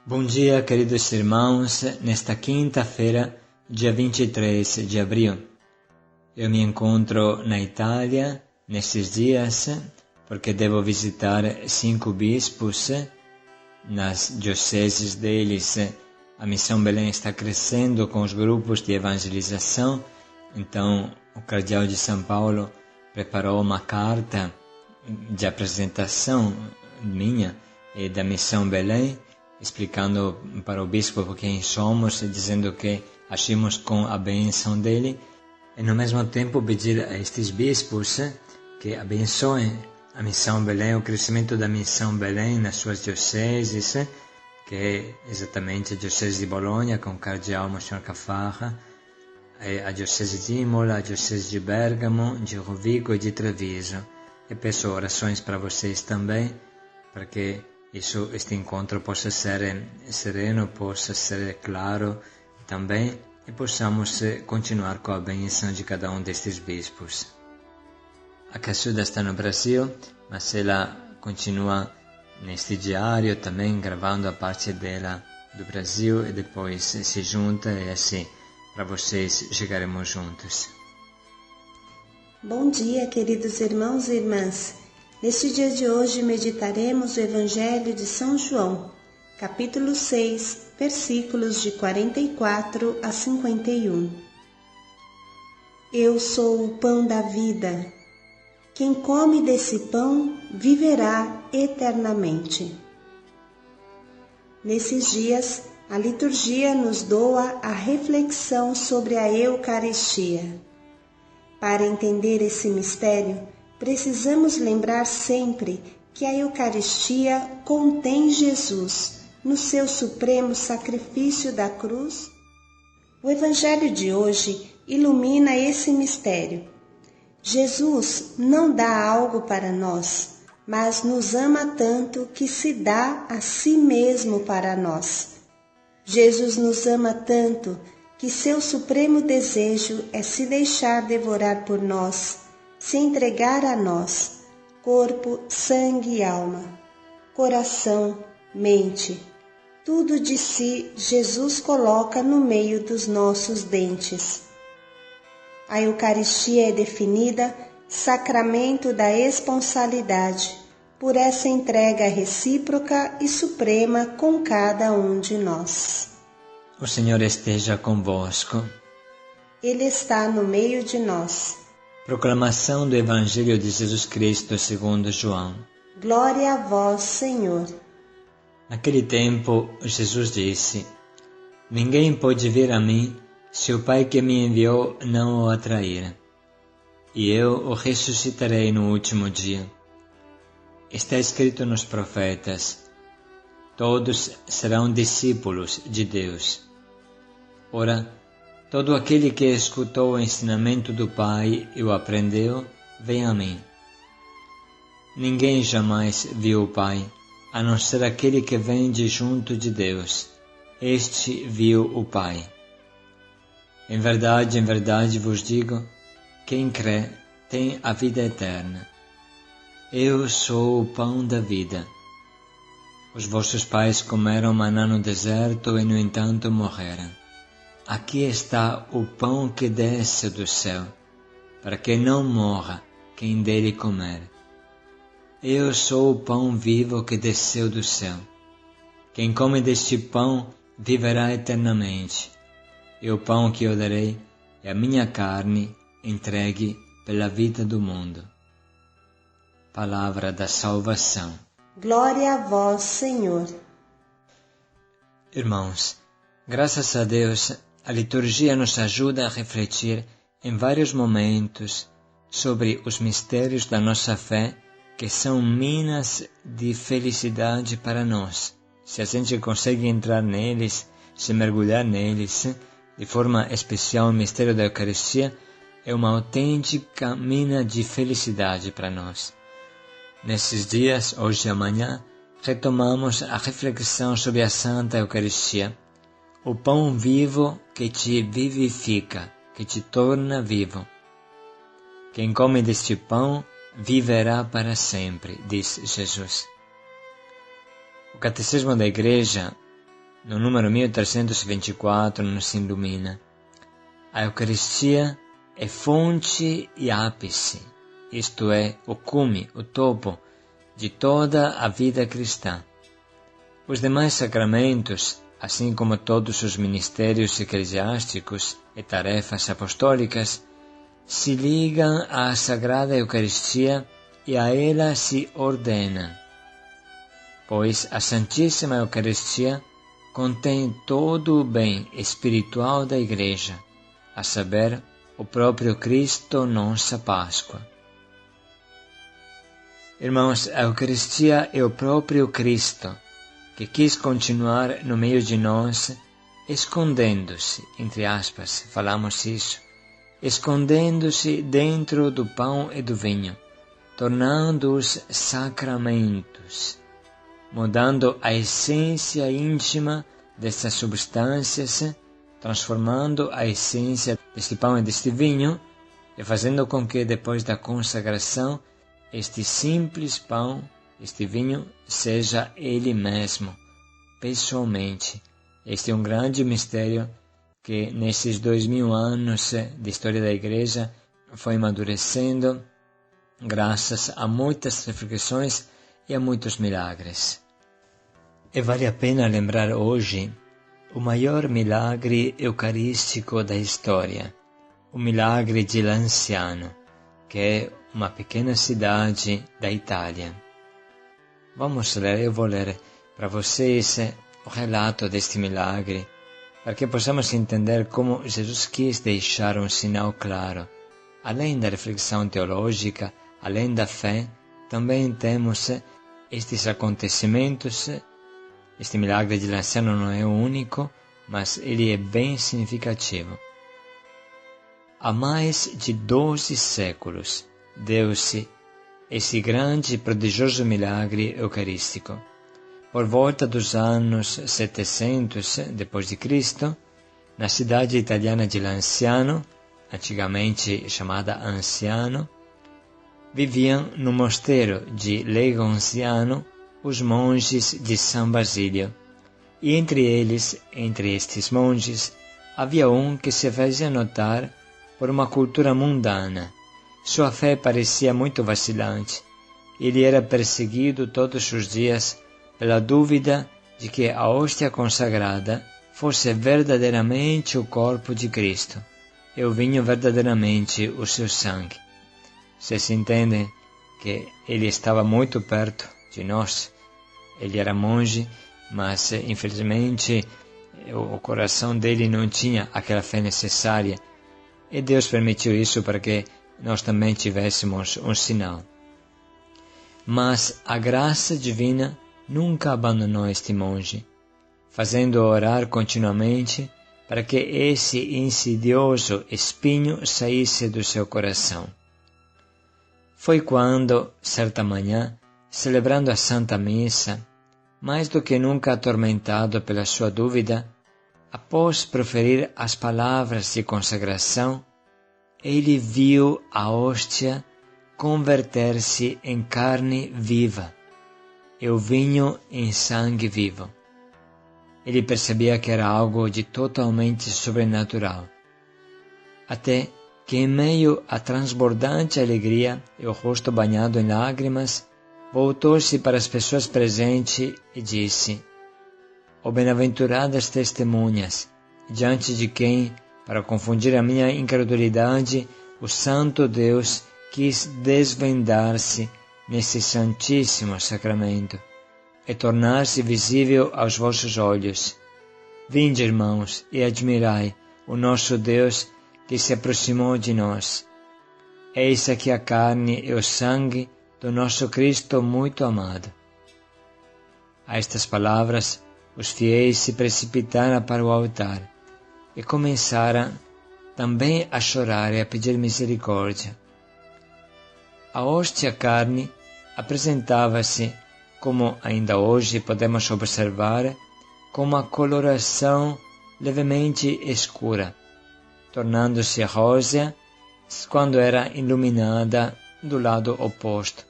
Bom dia, queridos irmãos. Nesta quinta-feira, dia 23 de abril, eu me encontro na Itália nesses dias porque devo visitar 5 bispos nas dioceses deles. A Missão Belém está crescendo com os grupos de evangelização, então o Cardeal de São Paulo preparou uma carta de apresentação minha e da Missão Belém, explicando para o bispo quem somos, dizendo que agimos com a bênção dele, e no mesmo tempo pedir a estes bispos que abençoem a Missão Belém, o crescimento da Missão Belém nas suas dioceses, que é exatamente a Diocese de Bologna, com o Cardeal Monsignor Cafarra, a Diocese de Imola, a Diocese de Bergamo, de Rovigo e de Treviso. E peço orações para vocês também, para que este encontro possa ser sereno, possa ser claro também, e possamos continuar com a bênção de cada um destes bispos. A Cassuda está no Brasil, mas ela continua neste diário também, gravando a parte dela do Brasil, e depois se junta, e assim, para vocês chegaremos juntos. Bom dia, queridos irmãos e irmãs. Neste dia de hoje meditaremos o Evangelho de São João, capítulo 6, versículos de 44 a 51. Eu sou o pão da vida. Quem come desse pão viverá eternamente. Nesses dias, a liturgia nos doa a reflexão sobre a Eucaristia. Para entender esse mistério, precisamos lembrar sempre que a Eucaristia contém Jesus no seu supremo sacrifício da cruz. O Evangelho de hoje ilumina esse mistério. Jesus não dá algo para nós, mas nos ama tanto que se dá a si mesmo para nós. Jesus nos ama tanto que seu supremo desejo é se deixar devorar por nós, se entregar a nós, corpo, sangue e alma, coração, mente, tudo de si Jesus coloca no meio dos nossos dentes. A Eucaristia é definida sacramento da esponsalidade, por essa entrega recíproca e suprema com cada um de nós. O Senhor esteja convosco. Ele está no meio de nós. Proclamação do Evangelho de Jesus Cristo segundo João. Glória a vós, Senhor. Naquele tempo, Jesus disse: Ninguém pode vir a mim se o Pai que me enviou não o atrair, e eu o ressuscitarei no último dia. Está escrito nos profetas: todos serão discípulos de Deus. Ora, todo aquele que escutou o ensinamento do Pai e o aprendeu, vem a mim. Ninguém jamais viu o Pai, a não ser aquele que vem de junto de Deus. Este viu o Pai. Em verdade vos digo, quem crê tem a vida eterna. Eu sou o pão da vida. Os vossos pais comeram maná no deserto e, no entanto, morreram. Aqui está o pão que desce do céu, para que não morra quem dele comer. Eu sou o pão vivo que desceu do céu. Quem come deste pão viverá eternamente. E o pão que eu darei é a minha carne entregue pela vida do mundo. Palavra da salvação. Glória a vós, Senhor. Irmãos, graças a Deus, a liturgia nos ajuda a refletir em vários momentos sobre os mistérios da nossa fé, que são minas de felicidade para nós. Se a gente consegue entrar neles, se mergulhar neles, de forma especial o mistério da Eucaristia é uma autêntica mina de felicidade para nós. Nesses dias, hoje e amanhã, retomamos a reflexão sobre a Santa Eucaristia, o pão vivo que te vivifica, que te torna vivo. Quem come deste pão viverá para sempre, diz Jesus. O Catecismo da Igreja no número 1324 nos ilumina. A Eucaristia é fonte e ápice, isto é, o cume, o topo, de toda a vida cristã. Os demais sacramentos, assim como todos os ministérios eclesiásticos e tarefas apostólicas, se ligam à Sagrada Eucaristia e a ela se ordenam, pois a Santíssima Eucaristia contém todo o bem espiritual da Igreja, a saber, o próprio Cristo, nossa Páscoa. Irmãos, a Eucaristia é o próprio Cristo, que quis continuar no meio de nós, escondendo-se, entre aspas, falamos isso, escondendo-se dentro do pão e do vinho, tornando-os sacramentos, mudando a essência íntima dessas substâncias, transformando a essência deste pão e deste vinho, e fazendo com que depois da consagração, este simples pão, este vinho, seja ele mesmo, pessoalmente. Este é um grande mistério que nesses 2000 anos de história da Igreja foi amadurecendo graças a muitas reflexões e a muitos milagres. E vale a pena lembrar hoje o maior milagre eucarístico da história, o milagre de Lanciano, que é uma pequena cidade da Itália. Vamos ler, eu vou ler para vocês o relato deste milagre, para que possamos entender como Jesus quis deixar um sinal claro. Além da reflexão teológica, além da fé, também temos estes acontecimentos. Este milagre de Lanciano não é o único, mas ele é bem significativo. Há mais de 12 séculos deu-se esse grande e prodigioso milagre eucarístico. Por volta dos anos 700 d.C., na cidade italiana de Lanciano, antigamente chamada Anciano, viviam no mosteiro de Legonziano os monges de São Basílio, e entre estes monges, havia um que se fazia notar por uma cultura mundana. Sua fé parecia muito vacilante. Ele era perseguido todos os dias pela dúvida de que a hóstia consagrada fosse verdadeiramente o corpo de Cristo e o vinho verdadeiramente o seu sangue. Vocês entendem que ele estava muito perto de nós. Ele era monge, mas infelizmente o coração dele não tinha aquela fé necessária. E Deus permitiu isso para que nós também tivéssemos um sinal. Mas a graça divina nunca abandonou este monge, fazendo-o orar continuamente para que esse insidioso espinho saísse do seu coração. Foi quando, certa manhã, celebrando a Santa Missa, mais do que nunca atormentado pela sua dúvida, após proferir as palavras de consagração, ele viu a hóstia converter-se em carne viva e o vinho em sangue vivo. Ele percebia que era algo de totalmente sobrenatural. Até que, em meio à transbordante alegria e o rosto banhado em lágrimas, voltou-se para as pessoas presentes e disse: ó bem-aventuradas testemunhas, diante de quem, para confundir a minha incredulidade, o Santo Deus quis desvendar-se nesse santíssimo sacramento e tornar-se visível aos vossos olhos. Vinde, irmãos, e admirai o nosso Deus que se aproximou de nós. Eis aqui a carne e o sangue do nosso Cristo muito amado. A estas palavras, os fiéis se precipitaram para o altar e começaram também a chorar e a pedir misericórdia. A hóstia carne apresentava-se, como ainda hoje podemos observar, com uma coloração levemente escura, tornando-se rosa quando era iluminada do lado oposto,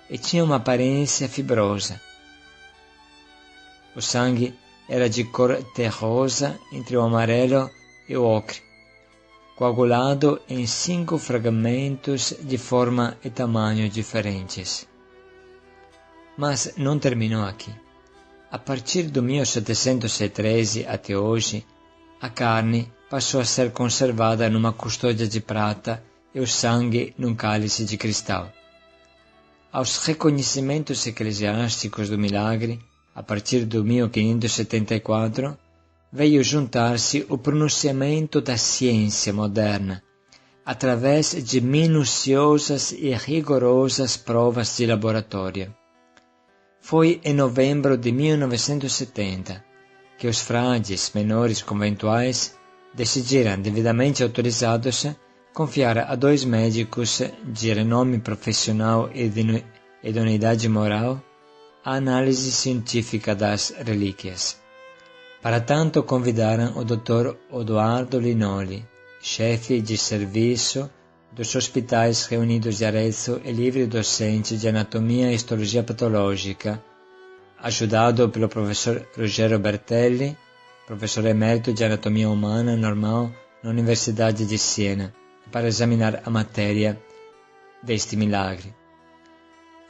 e tinha uma aparência fibrosa. O sangue era de cor terrosa entre o amarelo e o ocre, coagulado em 5 fragmentos de forma e tamanho diferentes. Mas não terminou aqui. A partir do 1713 até hoje, a carne passou a ser conservada numa custódia de prata e o sangue num cálice de cristal. Aos reconhecimentos eclesiásticos do milagre, a partir do 1574, veio juntar-se o pronunciamento da ciência moderna, através de minuciosas e rigorosas provas de laboratório. Foi em novembro de 1970 que os frades menores conventuais decidiram, devidamente autorizados, confiar a 2 médicos de renome profissional e de idoneidade moral a análise científica das relíquias. Para tanto, convidaram o Dr. Odoardo Linoli, chefe de serviço dos Hospitais Reunidos de Arezzo e livre docente de Anatomia e Histologia Patológica, ajudado pelo professor Ruggero Bertelli, professor emérito de Anatomia Humana Normal na Universidade de Siena, para examinar a matéria deste milagre.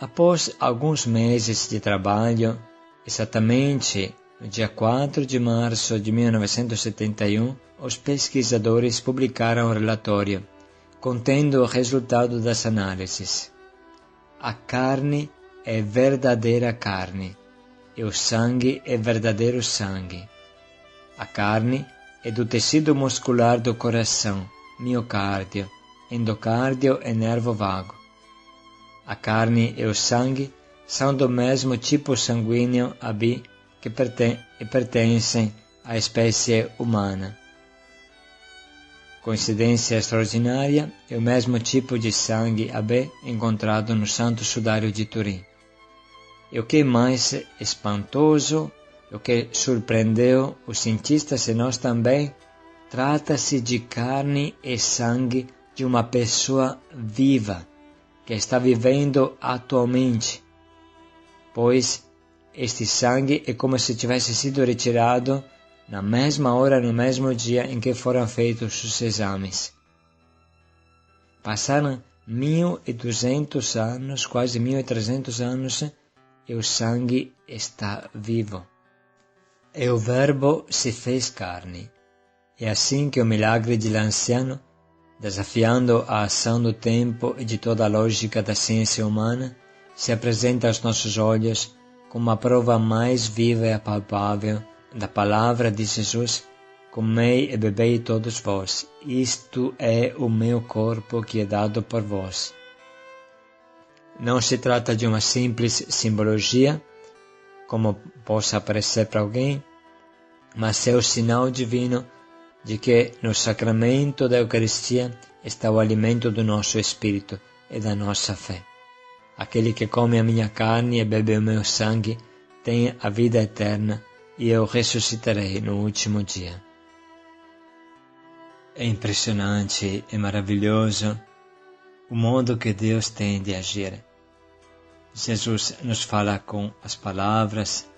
Após alguns meses de trabalho, exatamente no dia 4 de março de 1971, os pesquisadores publicaram o relatório, contendo o resultado das análises. A carne é verdadeira carne, e o sangue é verdadeiro sangue. A carne é do tecido muscular do coração, miocárdio, endocárdio e nervo vago. A carne e o sangue são do mesmo tipo sanguíneo AB que pertencem à espécie humana. Coincidência extraordinária é o mesmo tipo de sangue AB encontrado no Santo Sudário de Turim. E o que é mais espantoso, o que surpreendeu os cientistas e nós também, trata-se de carne e sangue de uma pessoa viva, que está vivendo atualmente, pois este sangue é como se tivesse sido retirado na mesma hora, no mesmo dia em que foram feitos os exames. Passaram 1.200 anos, quase 1.300 anos, e o sangue está vivo. E o Verbo se fez carne. É assim que o milagre de Lanciano, desafiando a ação do tempo e de toda a lógica da ciência humana, se apresenta aos nossos olhos como a prova mais viva e palpável da palavra de Jesus: comei e bebei todos vós, isto é o meu corpo que é dado por vós. Não se trata de uma simples simbologia, como possa parecer para alguém, mas é o sinal divino de que no sacramento da Eucaristia está o alimento do nosso espírito e da nossa fé. Aquele que come a minha carne e bebe o meu sangue tem a vida eterna, e eu ressuscitarei no último dia. É impressionante e maravilhoso o modo que Deus tem de agir. Jesus nos fala com as palavras,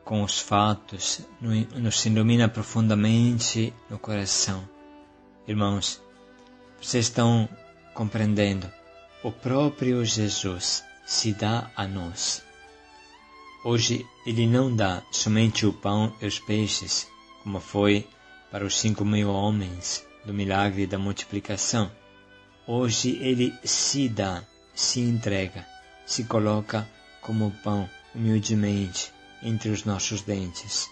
com os fatos, nos ilumina profundamente no coração. Irmãos, vocês estão compreendendo? O próprio Jesus se dá a nós. Hoje Ele não dá somente o pão e os peixes, como foi para os 5.000 homens do milagre da multiplicação. Hoje Ele se dá, se entrega, se coloca como pão, humildemente, entre os nossos dentes.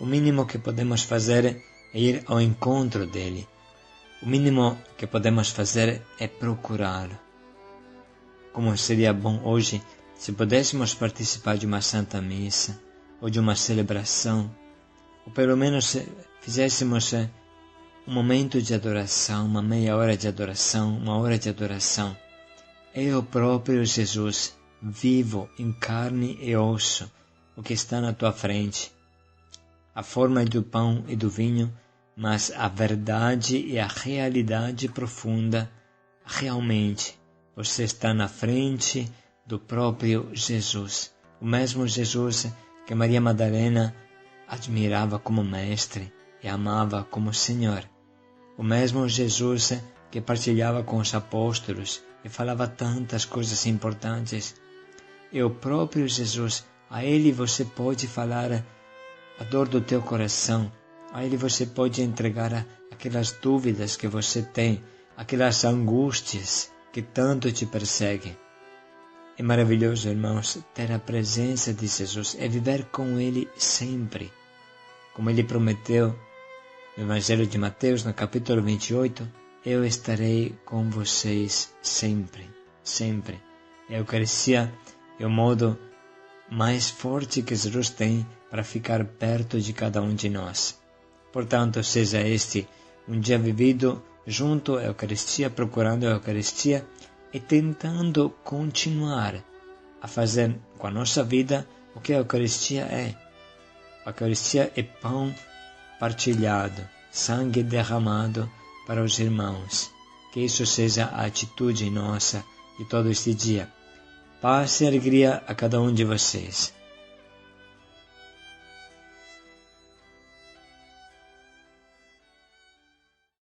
O mínimo que podemos fazer é ir ao encontro dele. O mínimo que podemos fazer é procurá-lo. Como seria bom hoje se pudéssemos participar de uma Santa Missa, ou de uma celebração, ou pelo menos fizéssemos um momento de adoração, uma meia hora de adoração, uma hora de adoração. É o próprio Jesus, vivo, em carne e osso, o que está na tua frente. A forma é do pão e do vinho, mas a verdade e a realidade profunda, realmente, você está na frente do próprio Jesus. O mesmo Jesus que Maria Madalena admirava como mestre e amava como Senhor. O mesmo Jesus que partilhava com os apóstolos e falava tantas coisas importantes. É o próprio Jesus. A Ele você pode falar a dor do teu coração. A Ele você pode entregar aquelas dúvidas que você tem, aquelas angústias que tanto te perseguem. É maravilhoso, irmãos, ter a presença de Jesus e viver com Ele sempre. Como Ele prometeu no Evangelho de Mateus, no capítulo 28, eu estarei com vocês sempre, sempre. A Eucaristia é o modo mais forte que Jesus tem para ficar perto de cada um de nós. Portanto, seja este um dia vivido junto à Eucaristia, procurando a Eucaristia e tentando continuar a fazer com a nossa vida o que a Eucaristia é. A Eucaristia é pão partilhado, sangue derramado para os irmãos. Que isso seja a atitude nossa de todo este dia. Paz e alegria a cada um de vocês.